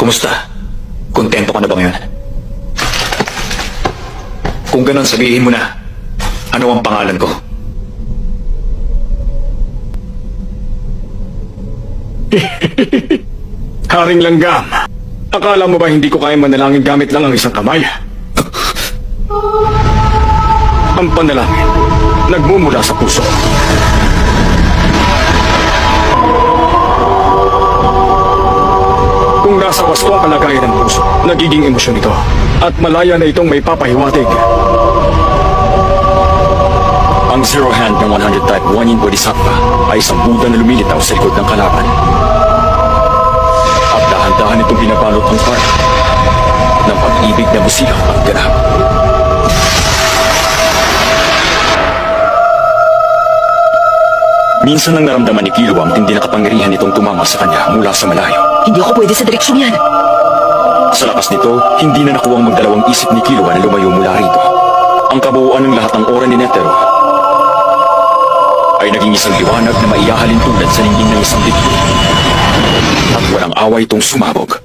Kumusta? Kontento ka na ba ngayon? Kung ganon, sabihin mo na, ano ang pangalan ko? Haring Langgam, akala mo ba hindi ko kaya manalangin gamit lang ang isang kamay? Ang panalangin, nagmumula sa puso. Kung nasa wasto ang kalagayan ng puso, nagiging emosyon ito. At malaya na itong may papahiwatig. Ang Zero Hand ng 100 Type Guanyin Bodhisattva ay isang Buddha na lumilitaw sa likod ng kalaban. At dahan-dahan itong binabalot ang part ng pag-ibig na musilaw at ganap. Minsan nang naramdaman ni Killua ang tindi na kapangyarihan nitong tumama sa kanya mula sa malayo. Hindi ako pwede sa direksyon yan. Sa lakas nito, hindi na nakuwang magdalawang isip ni Killua na lumayo mula rito. Ang kabuuan ng lahat ng aura ni Netero ay naging isang liwanag na maiyahalin tulad sa ningning ng isang dibdib. At walang away itong sumabog.